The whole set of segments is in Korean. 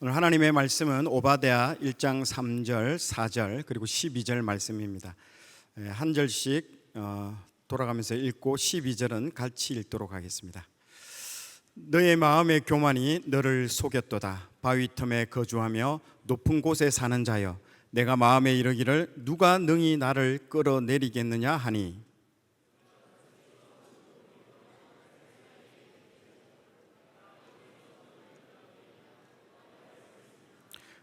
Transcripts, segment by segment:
오늘 하나님의 말씀은 오바댜 1장 3절, 4절 그리고 12절 말씀입니다. 한 절씩 돌아가면서 읽고 12절은 같이 읽도록 하겠습니다. 너의 마음의 교만이 너를 속였도다. 바위 틈에 거주하며 높은 곳에 사는 자여, 내가 마음에 이르기를 누가 능히 나를 끌어내리겠느냐 하니,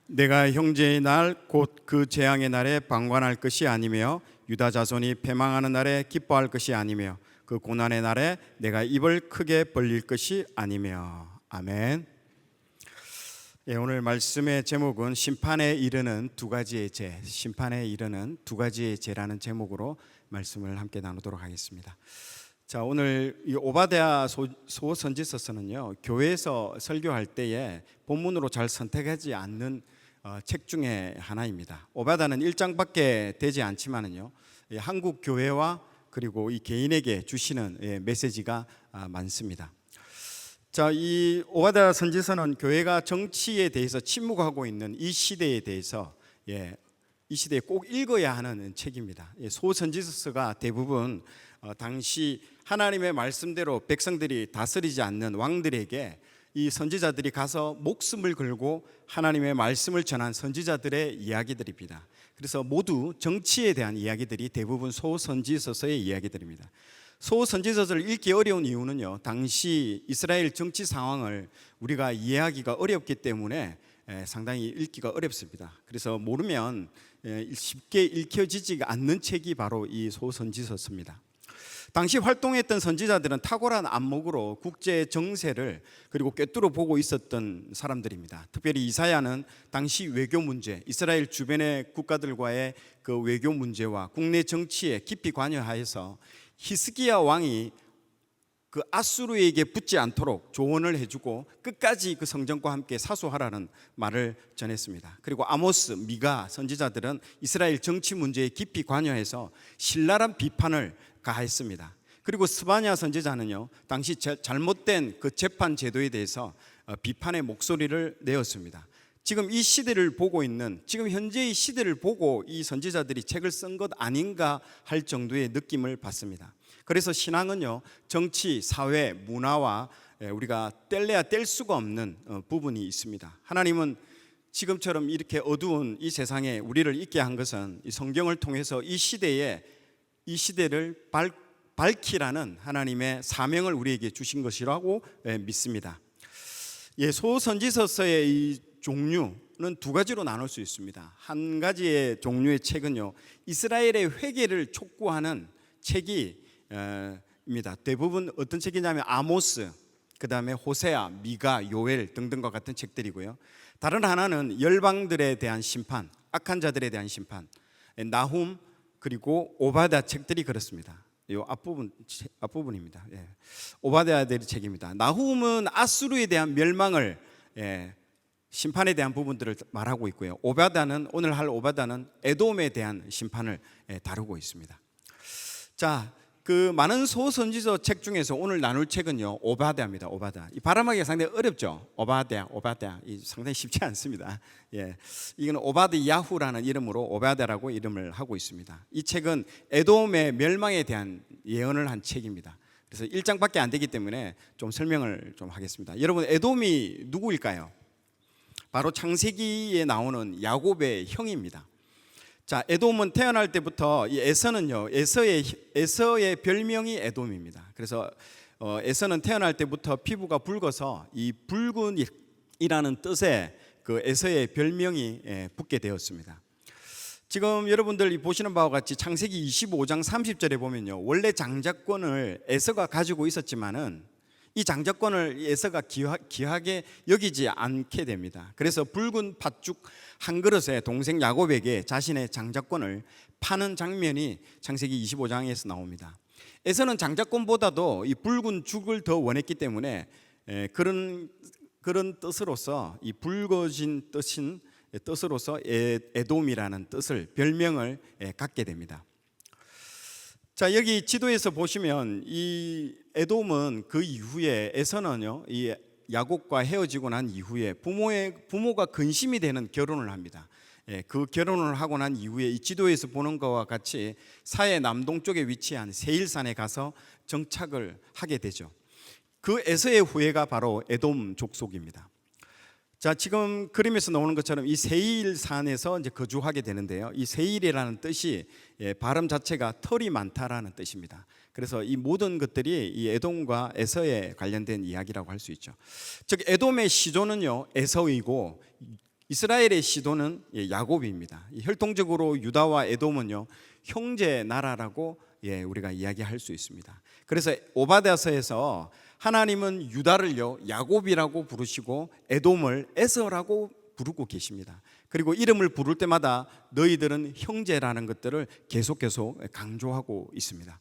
내가 형제의 날 곧 그 재앙의 날에 방관할 것이 아니며 유다 자손이 패망하는 날에 기뻐할 것이 아니며 그 고난의 날에 내가 입을 크게 벌릴 것이 아니며. 아멘. 오늘 말씀의 제목은 심판에 이르는 두 가지의 죄, 심판에 이르는 두 가지의 죄라는 제목으로 말씀을 함께 나누도록 하겠습니다. 자, 오늘 이 오바댜 소선지서서는요, 교회에서 설교할 때에 본문으로 잘 선택하지 않는 책 중에 하나입니다. 오바댜는 1장밖에 되지 않지만은요, 한국 교회와 그리고 이 개인에게 주시는 메시지가 많습니다. 자, 이 오바댜 선지서는 교회가 정치에 대해서 침묵하고 있는 이 시대에 대해서 이 시대에 꼭 읽어야 하는 책입니다. 소선지서가 대부분 당시 하나님의 말씀대로 백성들이 다스리지 않는 왕들에게 이 선지자들이 가서 목숨을 걸고 하나님의 말씀을 전한 선지자들의 이야기들입니다. 그래서 모두 정치에 대한 이야기들이 대부분 소선지서서의 이야기들입니다. 소선지서를 읽기 어려운 이유는요, 당시 이스라엘 정치 상황을 우리가 이해하기가 어렵기 때문에 상당히 읽기가 어렵습니다. 그래서 모르면 쉽게 읽혀지지 않는 책이 바로 이 소선지서입니다. 당시 활동했던 선지자들은 탁월한 안목으로 국제 정세를 그리고 꿰뚫어 보고 있었던 사람들입니다. 특별히 이사야는 당시 외교 문제, 이스라엘 주변의 국가들과의 그 외교 문제와 국내 정치에 깊이 관여하여서 히스기야 왕이 그 아수르에게 붙지 않도록 조언을 해주고 끝까지 그 성전과 함께 사수하라는 말을 전했습니다. 그리고 아모스, 미가 선지자들은 이스라엘 정치 문제에 깊이 관여해서 신랄한 비판을 가했습니다. 그리고 스바냐 선지자는요, 당시 잘못된 그 재판 제도에 대해서 비판의 목소리를 내었습니다. 지금 이 시대를 보고 있는, 지금 현재의 시대를 보고 이 선지자들이 책을 쓴 것 아닌가 할 정도의 느낌을 받습니다. 그래서 신앙은요, 정치, 사회, 문화와 우리가 뗄래야 뗄 수가 없는 부분이 있습니다. 하나님은 지금처럼 이렇게 어두운 이 세상에 우리를 있게 한 것은 이 성경을 통해서 이 시대를 밝히라는 하나님의 사명을 우리에게 주신 것이라고 믿습니다. 소선지서서의 이 종류는 두 가지로 나눌 수 있습니다. 한 가지의 종류의 책은요, 이스라엘의 회개를 촉구하는 책입니다. 대부분 어떤 책이냐면 아모스, 그 다음에 호세아, 미가, 요엘 등등과 같은 책들이고요. 다른 하나는 열방들에 대한 심판, 악한 자들에 대한 심판, 나훔 그리고 오바댜 책들이 그렇습니다. 이 앞부분입니다. 오바댜의 책입니다. 나훔은 아수르에 대한 멸망을, 심판에 대한 부분들을 말하고 있고요. 오늘 할 오바댜는 에돔에 대한 심판을 다루고 있습니다. 자, 그 많은 소선지서 책 중에서 오늘 나눌 책은요, 오바댜입니다. 오바댜. 이 발음하기가 상당히 어렵죠. 오바댜. 이 상당히 쉽지 않습니다. 이건 오바드야후라는 이름으로 오바댜라고 이름을 하고 있습니다. 이 책은 에돔의 멸망에 대한 예언을 한 책입니다. 그래서 1장밖에 안 되기 때문에 좀 설명을 좀 하겠습니다. 여러분, 에돔이 누구일까요? 바로 창세기에 나오는 야곱의 형입니다. 자, 에돔은 태어날 때부터 이 에서는요, 에서의 별명이 에돔입니다. 그래서 에서는 태어날 때부터 피부가 붉어서 이 붉은이라는 뜻의 그 에서의 별명이 붙게 되었습니다. 지금 여러분들 보시는 바와 같이 창세기 25장 30절에 보면요, 원래 장자권을 에서가 가지고 있었지만은 이 장자권을 에서가 귀하게 여기지 않게 됩니다. 그래서 붉은 팥죽 한 그릇에 동생 야곱에게 자신의 장자권을 파는 장면이 창세기 25장에서 나옵니다. 에서는 장자권보다도 이 붉은 죽을 더 원했기 때문에 그런 뜻으로서, 이 붉어진 뜻으로서 에돔이라는 뜻을, 별명을 갖게 됩니다. 자, 여기 지도에서 보시면 이 에돔은 그 이후에 에서는요, 이 야곱과 헤어지고 난 이후에 부모가 근심이 되는 결혼을 합니다. 그 결혼을 하고 난 이후에 이 지도에서 보는 것과 같이 사해 남동쪽에 위치한 세일산에 가서 정착을 하게 되죠. 그 에서의 후예가 바로 에돔 족속입니다. 자, 지금 그림에서 나오는 것처럼 이 세일산에서 이제 거주하게 되는데요. 이 세일이라는 뜻이 발음 자체가 털이 많다라는 뜻입니다. 그래서 이 모든 것들이 이 에돔과 에서에 관련된 이야기라고 할 수 있죠. 즉 에돔의 시조는요 에서이고 이스라엘의 시도는 야곱입니다. 혈통적으로 유다와 에돔은요 형제 나라라고 우리가 이야기할 수 있습니다. 그래서 오바댜서에서 하나님은 유다를요 야곱이라고 부르시고 에돔을 에서라고 부르고 계십니다. 그리고 이름을 부를 때마다 너희들은 형제라는 것들을 계속 강조하고 있습니다.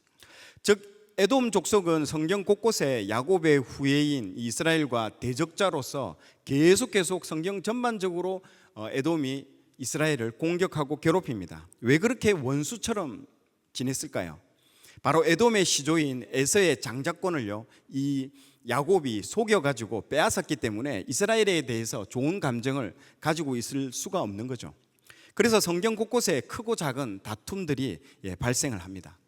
즉 에돔 족속은 성경 곳곳에 야곱의 후예인 이스라엘과 대적자로서 계속 성경 전반적으로 에돔이 이스라엘을 공격하고 괴롭힙니다. 왜 그렇게 원수처럼 지냈을까요? 바로 에돔의 시조인 에서의 장자권을요 이 야곱이 속여가지고 빼앗았기 때문에 이스라엘에 대해서 좋은 감정을 가지고 있을 수가 없는 거죠. 그래서 성경 곳곳에 크고 작은 다툼들이 발생을 합니다.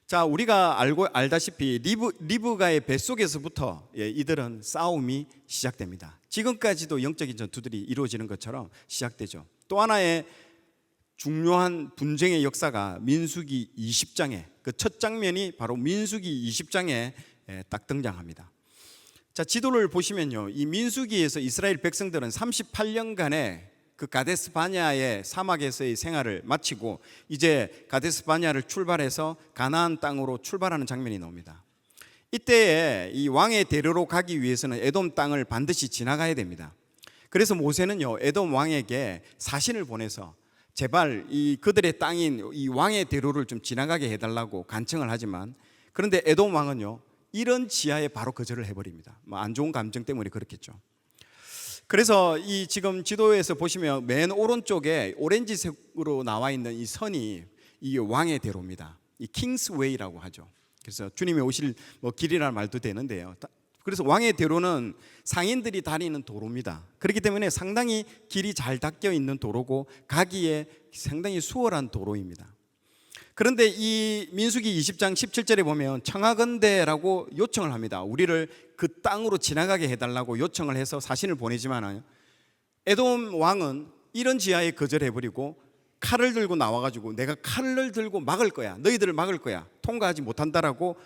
자, 우리가 알다시피 리브가의 뱃속에서부터 이들은 싸움이 시작됩니다. 지금까지도 영적인 전투들이 이루어지는 것처럼 시작되죠. 또 하나의 중요한 분쟁의 역사가 민수기 20장에 그 첫 장면이 바로 민수기 20장에 딱 등장합니다. 자, 지도를 보시면요, 이 민수기에서 이스라엘 백성들은 38년간의 그 가데스 바냐의 사막에서의 생활을 마치고 이제 가데스 바냐를 출발해서 가나안 땅으로 출발하는 장면이 나옵니다. 이때에 이 왕의 대로로 가기 위해서는 에돔 땅을 반드시 지나가야 됩니다. 그래서 모세는요 에돔 왕에게 사신을 보내서 제발 이 그들의 땅인 이 왕의 대로를 좀 지나가게 해달라고 간청을 하지만, 그런데 에돔 왕은요 이런 지하에 바로 거절을 해버립니다. 안 좋은 감정 때문에 그렇겠죠. 그래서 이 지금 지도에서 보시면 맨 오른쪽에 오렌지색으로 나와 있는 이 선이 이 왕의 대로입니다. 이 킹스웨이라고 하죠. 그래서 주님이 오실 길이라는 말도 되는데요. 그래서 왕의 대로는 상인들이 다니는 도로입니다. 그렇기 때문에 상당히 길이 잘 닦여 있는 도로고 가기에 상당히 수월한 도로입니다. 그런데 이 민수기 20장 17절에 보면 청하건대라고 요청을 합니다. 우리를 그 땅으로 지나가게 해달라고 요청을 해서 사신을 보내지만 에돔 왕은 이런 지하에 거절해버리고 칼을 들고 나와가지고 내가 칼을 들고 막을 거야, 너희들을 막을 거야, 통과하지 못한다라고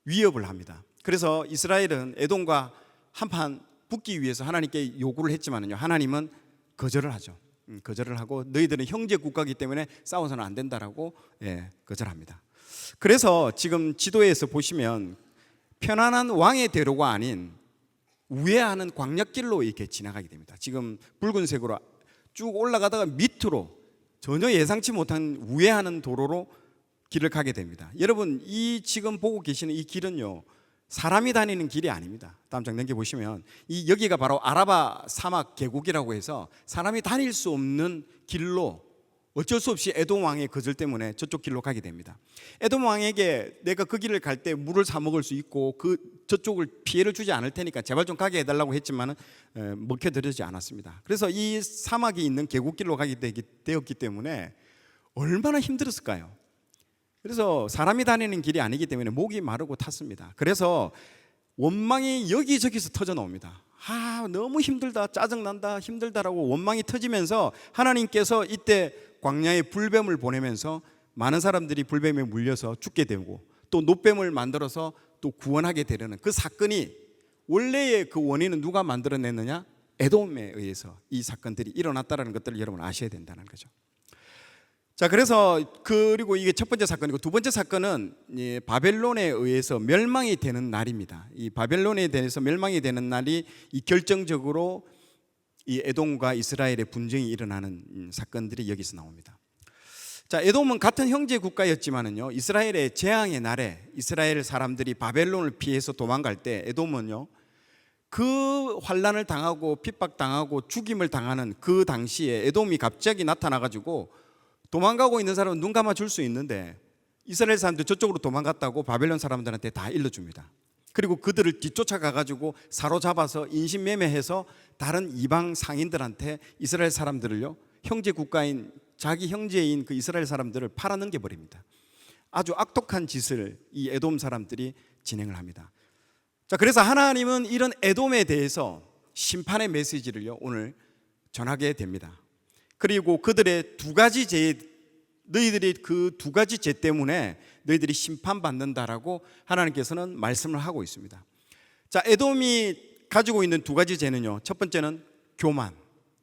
위협을 합니다. 그래서 이스라엘은 에돔과 한판 붙기 위해서 하나님께 요구를 했지만요 하나님은 거절을 하죠. 거절을 하고 너희들은 형제 국가이기 때문에 싸워서는 안 된다라고 거절합니다. 그래서 지금 지도에서 보시면 편안한 왕의 대로가 아닌 우회하는 광역길로 이렇게 지나가게 됩니다. 지금 붉은색으로 쭉 올라가다가 밑으로 전혀 예상치 못한 우회하는 도로로 길을 가게 됩니다. 여러분, 이 지금 보고 계시는 이 길은요 사람이 다니는 길이 아닙니다. 다음 장 넘겨보시면 여기가 바로 아라바 사막 계곡이라고 해서 사람이 다닐 수 없는 길로 어쩔 수 없이 에돔 왕의 거절 때문에 저쪽 길로 가게 됩니다. 에돔 왕에게 내가 그 길을 갈 때 물을 사 먹을 수 있고 저쪽을 피해를 주지 않을 테니까 제발 좀 가게 해달라고 했지만 먹혀들지 않았습니다. 그래서 이 사막이 있는 계곡길로 가게 되었기 때문에 얼마나 힘들었을까요? 그래서 사람이 다니는 길이 아니기 때문에 목이 마르고 탔습니다. 그래서 원망이 여기저기서 터져 나옵니다. 너무 힘들다, 짜증난다, 힘들다라고 원망이 터지면서 하나님께서 이때 광야에 불뱀을 보내면서 많은 사람들이 불뱀에 물려서 죽게 되고 또 노뱀을 만들어서 또 구원하게 되려는 그 사건이 원래의 그 원인은 누가 만들어냈느냐? 에돔에 의해서 이 사건들이 일어났다는 것들을 여러분 아셔야 된다는 거죠. 자, 그래서 그리고 이게 첫 번째 사건이고 두 번째 사건은 바벨론에 의해서 멸망이 되는 날입니다. 이 바벨론에 대해서 멸망이 되는 날이 이 결정적으로 이 에돔과 이스라엘의 분쟁이 일어나는 사건들이 여기서 나옵니다. 자, 에돔은 같은 형제 국가였지만은요 이스라엘의 재앙의 날에 이스라엘 사람들이 바벨론을 피해서 도망갈 때 에돔은요 그 환난을 당하고 핍박당하고 죽임을 당하는 그 당시에 에돔이 갑자기 나타나가지고 도망가고 있는 사람은 눈 감아 줄 수 있는데 이스라엘 사람들 저쪽으로 도망갔다고 바벨론 사람들한테 다 일러줍니다. 그리고 그들을 뒤쫓아가 가지고 사로잡아서 인신매매해서 다른 이방 상인들한테 이스라엘 사람들을요, 형제 국가인 자기 형제인 그 이스라엘 사람들을 팔아넘겨 버립니다. 아주 악독한 짓을 이 에돔 사람들이 진행을 합니다. 자, 그래서 하나님은 이런 에돔에 대해서 심판의 메시지를요, 오늘 전하게 됩니다. 그리고 그들의 두 가지 죄, 너희들이 그 두 가지 죄 때문에 너희들이 심판받는다라고 하나님께서는 말씀을 하고 있습니다. 자, 에돔이 가지고 있는 두 가지 죄는요, 첫 번째는 교만,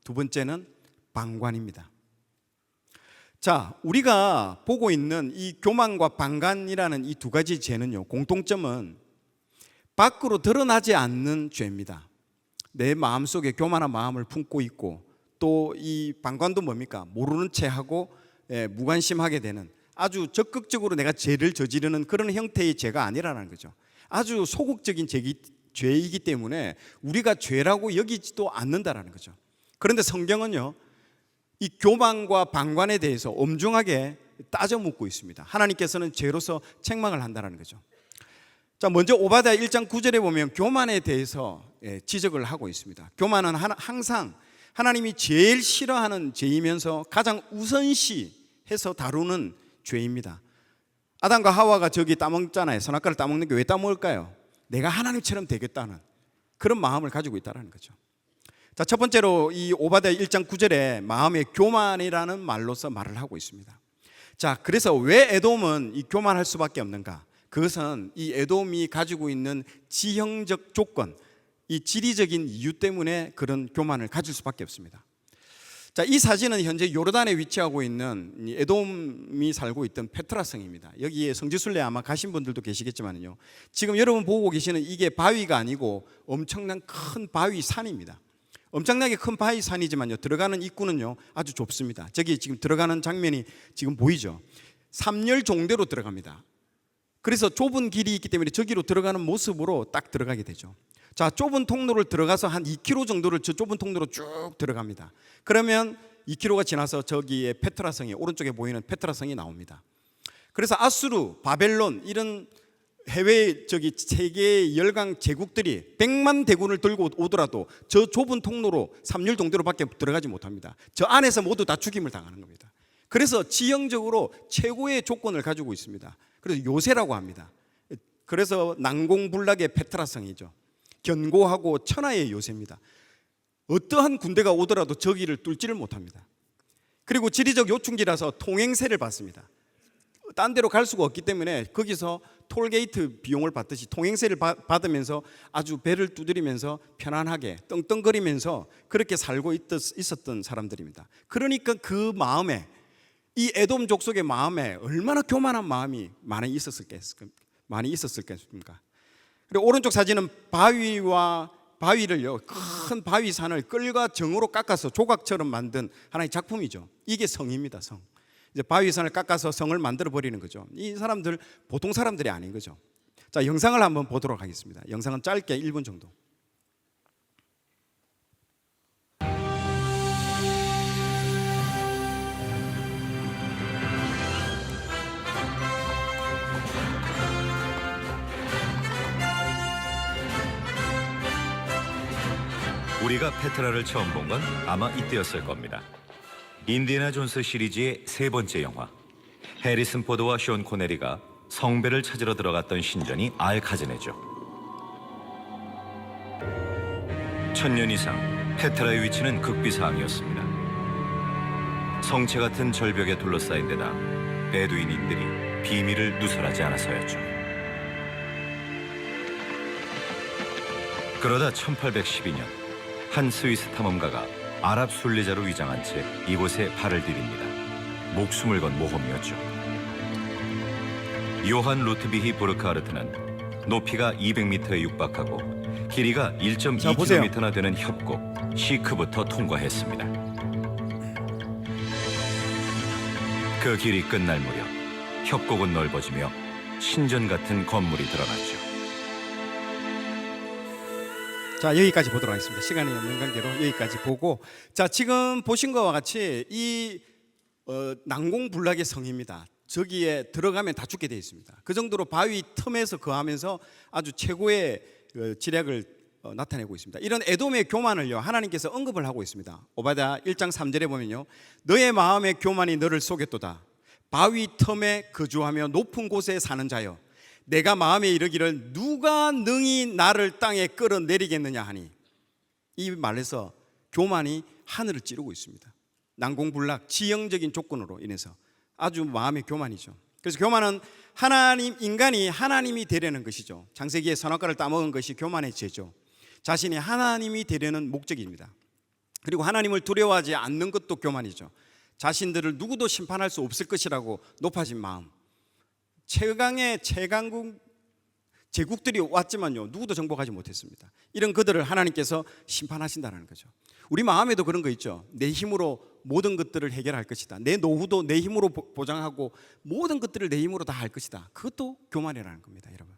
두 번째는 방관입니다. 자, 우리가 보고 있는 이 교만과 방관이라는 이 두 가지 죄는요, 공통점은 밖으로 드러나지 않는 죄입니다. 내 마음속에 교만한 마음을 품고 있고, 또 이 방관도 뭡니까? 모르는 채하고 무관심하게 되는, 아주 적극적으로 내가 죄를 저지르는 그런 형태의 죄가 아니라는 거죠. 아주 소극적인 죄이기 때문에 우리가 죄라고 여기지도 않는다라는 거죠. 그런데 성경은요, 이 교만과 방관에 대해서 엄중하게 따져 묻고 있습니다. 하나님께서는 죄로서 책망을 한다는 거죠. 자, 먼저 오바댜 1장 9절에 보면 교만에 대해서 지적을 하고 있습니다. 교만은 항상 하나님이 제일 싫어하는 죄이면서 가장 우선시해서 다루는 죄입니다. 아담과 하와가 저기 따먹잖아요. 선악과를 따먹는 게 왜 따먹을까요? 내가 하나님처럼 되겠다는 그런 마음을 가지고 있다는 거죠. 자, 첫 번째로 이 오바댜 1장 9절에 마음의 교만이라는 말로서 말을 하고 있습니다. 자, 그래서 왜 에돔은 이 교만할 수밖에 없는가? 그것은 이 에돔이 가지고 있는 지형적 조건, 이 지리적인 이유 때문에 그런 교만을 가질 수밖에 없습니다. 자, 이 사진은 현재 요르단에 위치하고 있는 에돔이 살고 있던 페트라 성입니다. 여기에 성지순례 아마 가신 분들도 계시겠지만요, 지금 여러분 보고 계시는 이게 바위가 아니고 엄청난 큰 바위 산입니다. 엄청나게 큰 바위 산이지만요, 들어가는 입구는요 아주 좁습니다. 저기 지금 들어가는 장면이 지금 보이죠? 3열 종대로 들어갑니다. 그래서 좁은 길이 있기 때문에 저기로 들어가는 모습으로 딱 들어가게 되죠. 자, 좁은 통로를 들어가서 한 2km 정도를 저 좁은 통로로 쭉 들어갑니다. 그러면 2km가 지나서 저기에 페트라 성이, 오른쪽에 보이는 페트라 성이 나옵니다. 그래서 아수르, 바벨론 이런 해외 저기 세계 열강 제국들이 100만 대군을 들고 오더라도 저 좁은 통로로 3열 동대로밖에 들어가지 못합니다. 저 안에서 모두 다 죽임을 당하는 겁니다. 그래서 지형적으로 최고의 조건을 가지고 있습니다. 그래서 요새라고 합니다. 그래서 난공불락의 페트라 성이죠. 견고하고 천하의 요새입니다. 어떠한 군대가 오더라도 저기를 뚫지를 못합니다. 그리고 지리적 요충지라서 통행세를 받습니다. 딴 데로 갈 수가 없기 때문에 거기서 톨게이트 비용을 받듯이 통행세를 받으면서 아주 배를 두드리면서 편안하게 떵떵거리면서 그렇게 살고 있었던 사람들입니다. 그러니까 그 마음에, 이 에돔 족속의 마음에 얼마나 교만한 마음이 많이 있었을겠습니까? 그리고 오른쪽 사진은 바위를요, 큰 바위산을 끌과 정으로 깎아서 조각처럼 만든 하나의 작품이죠. 이게 성입니다, 성. 이제 바위산을 깎아서 성을 만들어 버리는 거죠. 이 사람들 보통 사람들이 아닌 거죠. 자, 영상을 한번 보도록 하겠습니다. 영상은 짧게 1분 정도. 우리가 페트라를 처음 본 건 아마 이때였을 겁니다. 인디애나 존스 시리즈의 세 번째 영화, 해리슨 포드와 션 코네리가 성배를 찾으러 들어갔던 신전이 알카즈네죠. 1000년 이상 페트라의 위치는 극비사항이었습니다. 성체 같은 절벽에 둘러싸인 데다 베두인인들이 비밀을 누설하지 않아서였죠. 그러다 1812년 한 스위스 탐험가가 아랍 순례자로 위장한 채 이곳에 발을 디딥니다. 목숨을 건 모험이었죠. 요한 루트비히 부르크하르트는 높이가 200m에 육박하고 길이가 1.2km나 되는 협곡 시크부터 통과했습니다. 그 길이 끝날 무렵 협곡은 넓어지며 신전 같은 건물이 드러났죠. 자, 여기까지 보도록 하겠습니다. 시간이 없는 관계로 여기까지 보고, 자, 지금 보신 것과 같이 이 난공불락의 성입니다. 저기에 들어가면 다 죽게 되어 있습니다. 그 정도로 바위 틈에서 거하면서 아주 최고의 지략을 나타내고 있습니다. 이런 에돔의 교만을요 하나님께서 언급을 하고 있습니다. 오바댜 1장 3절에 보면요, 너의 마음의 교만이 너를 속였도다. 바위 틈에 거주하며 높은 곳에 사는 자여, 내가 마음에 이르기를 누가 능히 나를 땅에 끌어내리겠느냐 하니. 이 말에서 교만이 하늘을 찌르고 있습니다. 난공불락, 지형적인 조건으로 인해서 아주 마음의 교만이죠. 그래서 교만은 인간이 하나님이 되려는 것이죠. 창세기에 선악과를 따먹은 것이 교만의 죄죠. 자신이 하나님이 되려는 목적입니다. 그리고 하나님을 두려워하지 않는 것도 교만이죠. 자신들을 누구도 심판할 수 없을 것이라고 높아진 마음. 최강의 최강국 제국들이 왔지만요 누구도 정복하지 못했습니다. 이런 그들을 하나님께서 심판하신다는 거죠. 우리 마음에도 그런 거 있죠. 내 힘으로 모든 것들을 해결할 것이다. 내 노후도 내 힘으로 보장하고 모든 것들을 내 힘으로 다 할 것이다. 그것도 교만이라는 겁니다, 여러분.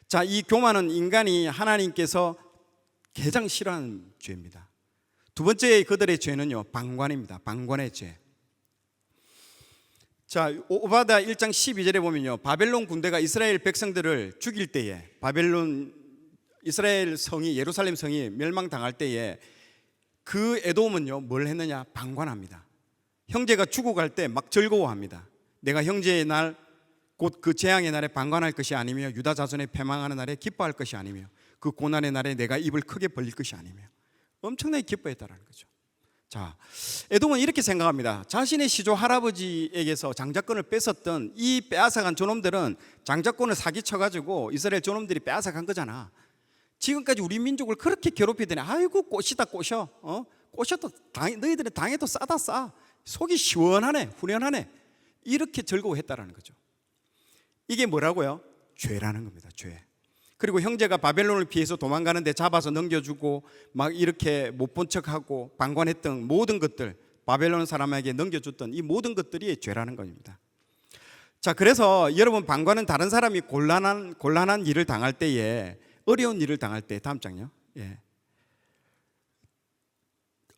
자, 이 교만은 인간이 하나님께서 가장 싫어하는 죄입니다. 두 번째 그들의 죄는요 방관입니다. 방관의 죄. 자, 오바댜 1장 12절에 보면요, 바벨론 군대가 이스라엘 백성들을 죽일 때에, 이스라엘 성이, 예루살렘 성이 멸망당할 때에 그 에돔은요 뭘 했느냐? 방관합니다. 형제가 죽어갈 때 막 즐거워합니다. 내가 형제의 날 곧 그 재앙의 날에 방관할 것이 아니며 유다 자손의 패망하는 날에 기뻐할 것이 아니며 그 고난의 날에 내가 입을 크게 벌릴 것이 아니며. 엄청나게 기뻐했다라는 거죠. 자, 에돔은 이렇게 생각합니다. 자신의 시조 할아버지에게서 장자권을 뺏었던 이 빼앗아간 저놈들은 장자권을 사기쳐가지고 이스라엘 저놈들이 빼앗아간 거잖아. 지금까지 우리 민족을 그렇게 괴롭히더니 아이고 꽃이다 꽃이여, 꽃이도 너희들의 당해도 싸다 싸, 속이 시원하네, 후련하네, 이렇게 즐거워했다라는 거죠. 이게 뭐라고요? 죄라는 겁니다. 죄. 그리고 형제가 바벨론을 피해서 도망가는데 잡아서 넘겨주고 막 이렇게 못 본 척하고 방관했던 모든 것들, 바벨론 사람에게 넘겨줬던 이 모든 것들이 죄라는 겁니다. 자, 그래서 여러분, 방관은 다른 사람이 곤란한 일을 당할 때에, 어려운 일을 당할 때, 다음 장요. 예.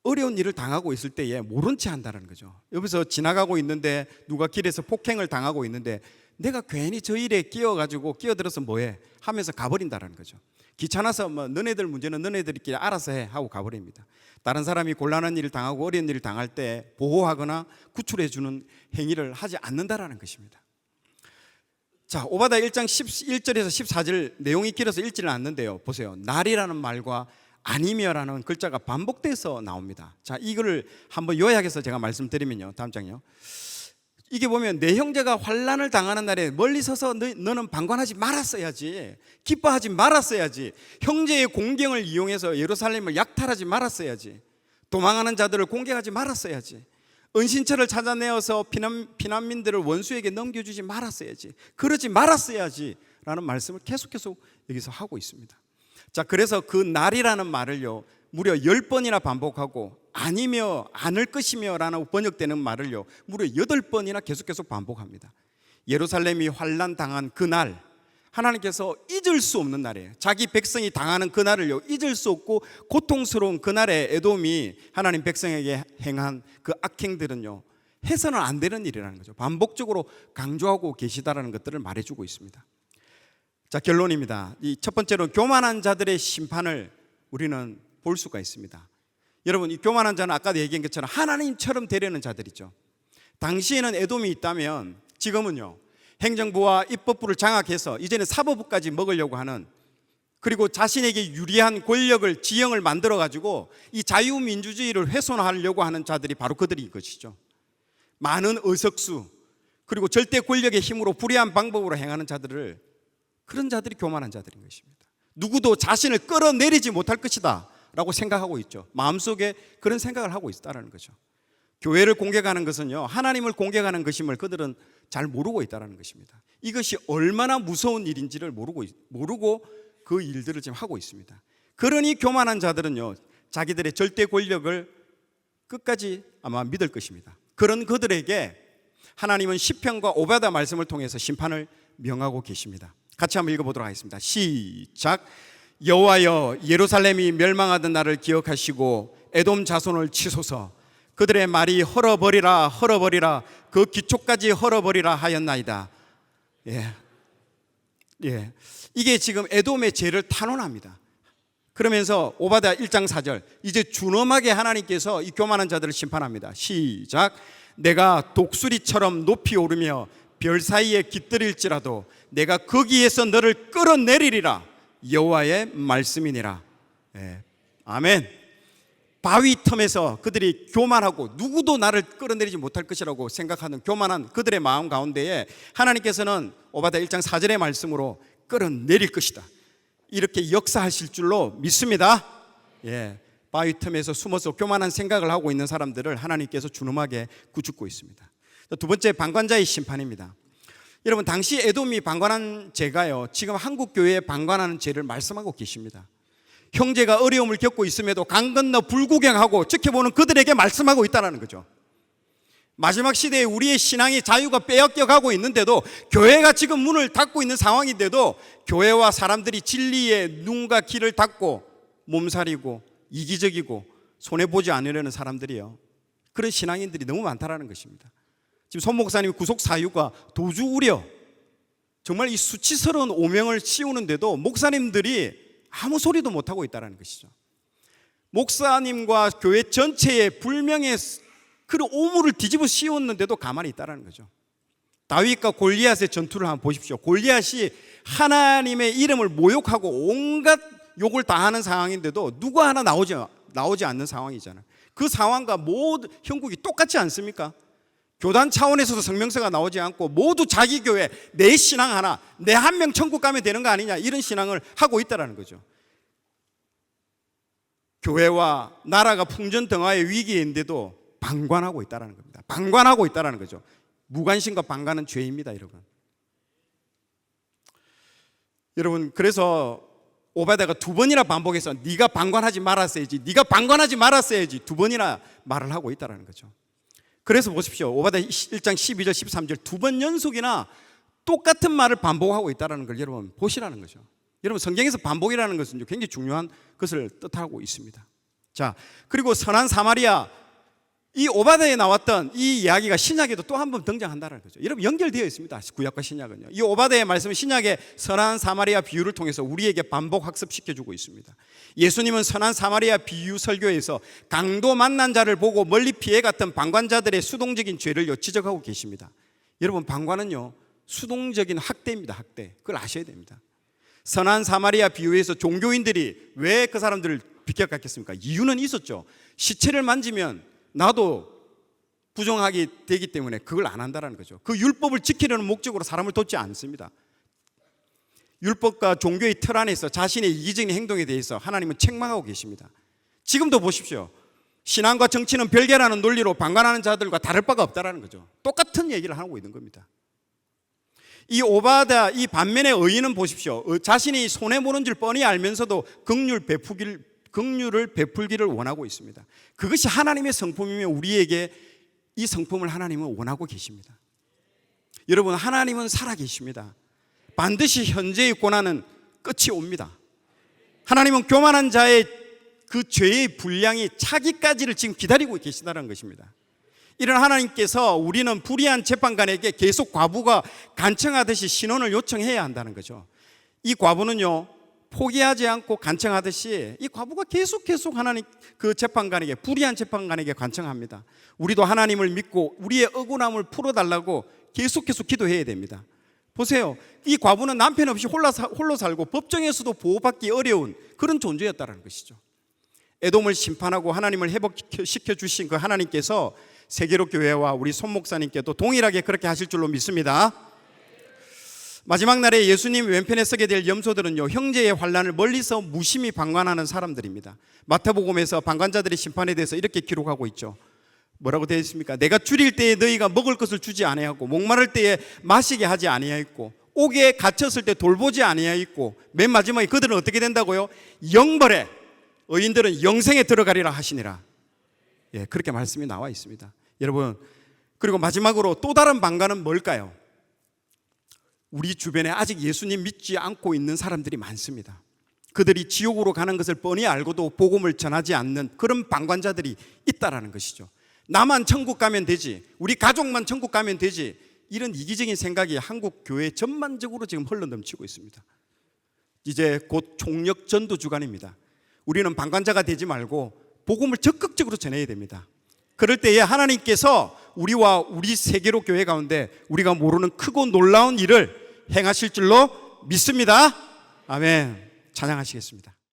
어려운 일을 당하고 있을 때에 모른 채 한다는 거죠. 여기서 지나가고 있는데 누가 길에서 폭행을 당하고 있는데 내가 괜히 저 일에 끼어들어서 뭐해 하면서 가버린다는 거죠. 귀찮아서 뭐 너네들 문제는 너네들끼리 알아서 해 하고 가버립니다. 다른 사람이 곤란한 일을 당하고 어려운 일을 당할 때 보호하거나 구출해 주는 행위를 하지 않는다라는 것입니다. 자, 오바댜 1장 11절에서 14절 내용이 길어서 읽지는 않는데요, 보세요. 날이라는 말과 아니며라는 글자가 반복돼서 나옵니다. 자, 이거를 한번 요약해서 제가 말씀드리면요, 다음 장요. 이게 보면 내 형제가 환난을 당하는 날에 멀리 서서 너는 방관하지 말았어야지, 기뻐하지 말았어야지, 형제의 공경을 이용해서 예루살렘을 약탈하지 말았어야지, 도망하는 자들을 공격하지 말았어야지, 은신처를 찾아내어서 피난민들을 원수에게 넘겨주지 말았어야지, 그러지 말았어야지 라는 말씀을 계속 여기서 하고 있습니다. 자, 그래서 그 날이라는 말을요 무려 10번이나 반복하고 아니며 않을 것이며 라는 번역되는 말을요 무려 8번이나 계속 반복합니다. 예루살렘이 환난 당한 그날, 하나님께서 잊을 수 없는 날이에요. 자기 백성이 당하는 그날을요 잊을 수 없고 고통스러운 그날에 에돔이 하나님 백성에게 행한 그 악행들은요 해서는 안 되는 일이라는 거죠. 반복적으로 강조하고 계시다라는 것들을 말해주고 있습니다. 자, 결론입니다. 이 첫 번째로 교만한 자들의 심판을 우리는 볼 수가 있습니다. 여러분, 이 교만한 자는 아까도 얘기한 것처럼 하나님처럼 되려는 자들이죠. 당시에는 에돔이 있다면 지금은요 행정부와 입법부를 장악해서 이제는 사법부까지 먹으려고 하는, 그리고 자신에게 유리한 권력을, 지형을 만들어 가지고 이 자유민주주의를 훼손하려고 하는 자들이 바로 그들인 것이죠. 많은 의석수, 그리고 절대 권력의 힘으로 불의한 방법으로 행하는 자들을, 그런 자들이 교만한 자들인 것입니다. 누구도 자신을 끌어내리지 못할 것이다 라고 생각하고 있죠. 마음속에 그런 생각을 하고 있다는 거죠. 교회를 공격하는 것은요 하나님을 공격하는 것임을 그들은 잘 모르고 있다는 것입니다. 이것이 얼마나 무서운 일인지를 모르고 그 일들을 지금 하고 있습니다. 그러니 교만한 자들은요 자기들의 절대 권력을 끝까지 아마 믿을 것입니다. 그런 그들에게 하나님은 시편과 오바댜 말씀을 통해서 심판을 명하고 계십니다. 같이 한번 읽어보도록 하겠습니다. 시작. 여호와여, 예루살렘이 멸망하던 날을 기억하시고 에돔 자손을 치소서. 그들의 말이 헐어버리라 헐어버리라 그 기초까지 헐어버리라 하였나이다. 예. 이게 지금 에돔의 죄를 탄원합니다. 그러면서 오바댜 1장 4절, 이제 준엄하게 하나님께서 이 교만한 자들을 심판합니다. 시작. 내가 독수리처럼 높이 오르며 별 사이에 깃들일지라도 내가 거기에서 너를 끌어내리리라. 여호와의 말씀이니라. 아멘. 바위 틈에서 그들이 교만하고 누구도 나를 끌어내리지 못할 것이라고 생각하는 교만한 그들의 마음 가운데에 하나님께서는 오바댜 1장 4절의 말씀으로 끌어내릴 것이다, 이렇게 역사하실 줄로 믿습니다. 바위 틈에서 숨어서 교만한 생각을 하고 있는 사람들을 하나님께서 준엄하게 구죽고 있습니다. 두 번째, 방관자의 심판입니다. 여러분, 당시 에돔이 방관한 죄가요, 지금 한국 교회에 방관하는 죄를 말씀하고 계십니다. 형제가 어려움을 겪고 있음에도 강 건너 불구경하고 지켜보는 그들에게 말씀하고 있다는 거죠. 마지막 시대에 우리의 신앙이 자유가 빼앗겨가고 있는데도, 교회가 지금 문을 닫고 있는 상황인데도 교회와 사람들이 진리의 눈과 귀를 닫고 몸살이고 이기적이고 손해보지 않으려는 사람들이요, 그런 신앙인들이 너무 많다라는 것입니다. 지금 손 목사님 구속 사유가 도주 우려, 정말 이 수치스러운 오명을 씌우는데도 목사님들이 아무 소리도 못하고 있다는 것이죠. 목사님과 교회 전체에 불명의 그런 오물을 뒤집어 씌웠는데도 가만히 있다는 거죠. 다윗과 골리앗의 전투를 한번 보십시오. 골리앗이 하나님의 이름을 모욕하고 온갖 욕을 다 하는 상황인데도 누구 하나 나오지 않는 상황이잖아요. 그 상황과 모든 형국이 똑같지 않습니까? 교단 차원에서도 성명서가 나오지 않고 모두 자기 교회, 내 신앙 하나, 내 한 명 천국 가면 되는 거 아니냐, 이런 신앙을 하고 있다는 거죠. 교회와 나라가 풍전등화의 위기인데도 방관하고 있다는 겁니다. 방관하고 있다는 거죠. 무관심과 방관은 죄입니다, 여러분. 여러분, 그래서 오바댜가 두 번이나 반복해서 네가 방관하지 말았어야지, 네가 방관하지 말았어야지 두 번이나 말을 하고 있다는 거죠. 그래서 보십시오. 오바댜 1장 12절 13절 두 번 연속이나 똑같은 말을 반복하고 있다는 걸 여러분 보시라는 거죠. 여러분, 성경에서 반복이라는 것은 굉장히 중요한 것을 뜻하고 있습니다. 자, 그리고 선한 사마리아, 이 오바댜에 나왔던 이 이야기가 신약에도 또 한 번 등장한다는 거죠. 여러분, 연결되어 있습니다, 구약과 신약은요. 이 오바댜의 말씀은 신약의 선한 사마리아 비유를 통해서 우리에게 반복 학습시켜주고 있습니다. 예수님은 선한 사마리아 비유 설교에서 강도 만난 자를 보고 멀리 피해갔던 방관자들의 수동적인 죄를 지적하고 계십니다. 여러분, 방관은요 수동적인 학대입니다. 학대. 그걸 아셔야 됩니다. 선한 사마리아 비유에서 종교인들이 왜 그 사람들을 비껴갔겠습니까? 이유는 있었죠. 시체를 만지면 나도 부정하게 되기 때문에 그걸 안 한다는 거죠. 그 율법을 지키려는 목적으로 사람을 돕지 않습니다. 율법과 종교의 틀 안에서 자신의 이기적인 행동에 대해서 하나님은 책망하고 계십니다. 지금도 보십시오. 신앙과 정치는 별개라는 논리로 방관하는 자들과 다를 바가 없다는 거죠. 똑같은 얘기를 하고 있는 겁니다. 이 오바댜, 이 반면의 의인은 보십시오. 자신이 손해보는 줄 뻔히 알면서도 긍휼을 베풀기를 원하고 있습니다. 그것이 하나님의 성품이며 우리에게 이 성품을 하나님은 원하고 계십니다. 여러분, 하나님은 살아계십니다. 반드시 현재의 고난은 끝이 옵니다. 하나님은 교만한 자의 그 죄의 분량이 차기까지를 지금 기다리고 계시다는 것입니다. 이런 하나님께서 우리는 불의한 재판관에게 계속 과부가 간청하듯이 신원을 요청해야 한다는 거죠. 이 과부는요 포기하지 않고 간청하듯이 이 과부가 계속 하나님 그 재판관에게, 불의한 재판관에게 간청합니다. 우리도 하나님을 믿고 우리의 억울함을 풀어달라고 계속 기도해야 됩니다. 보세요. 이 과부는 남편 없이 홀로 살고 법정에서도 보호받기 어려운 그런 존재였다는 것이죠. 에돔을 심판하고 하나님을 회복시켜 주신 그 하나님께서 세계로 교회와 우리 손 목사님께도 동일하게 그렇게 하실 줄로 믿습니다. 마지막 날에 예수님 왼편에 서게 될 염소들은요 형제의 환난을 멀리서 무심히 방관하는 사람들입니다. 마태복음에서 방관자들의 심판에 대해서 이렇게 기록하고 있죠. 뭐라고 되어 있습니까? 내가 줄일 때에 너희가 먹을 것을 주지 아니하고 목마를 때에 마시게 하지 아니하였고 옥에 갇혔을 때 돌보지 아니하였고 맨 마지막에 그들은 어떻게 된다고요? 영벌에, 의인들은 영생에 들어가리라 하시니라. 그렇게 말씀이 나와 있습니다. 여러분, 그리고 마지막으로 또 다른 방관은 뭘까요? 우리 주변에 아직 예수님 믿지 않고 있는 사람들이 많습니다. 그들이 지옥으로 가는 것을 뻔히 알고도 복음을 전하지 않는 그런 방관자들이 있다라는 것이죠. 나만 천국 가면 되지, 우리 가족만 천국 가면 되지, 이런 이기적인 생각이 한국 교회 전반적으로 지금 흘러넘치고 있습니다. 이제 곧 총력 전도 주간입니다. 우리는 방관자가 되지 말고 복음을 적극적으로 전해야 됩니다. 그럴 때에 하나님께서 우리와 우리 세계로 교회 가운데 우리가 모르는 크고 놀라운 일을 행하실 줄로 믿습니다. 아멘. 찬양하시겠습니다.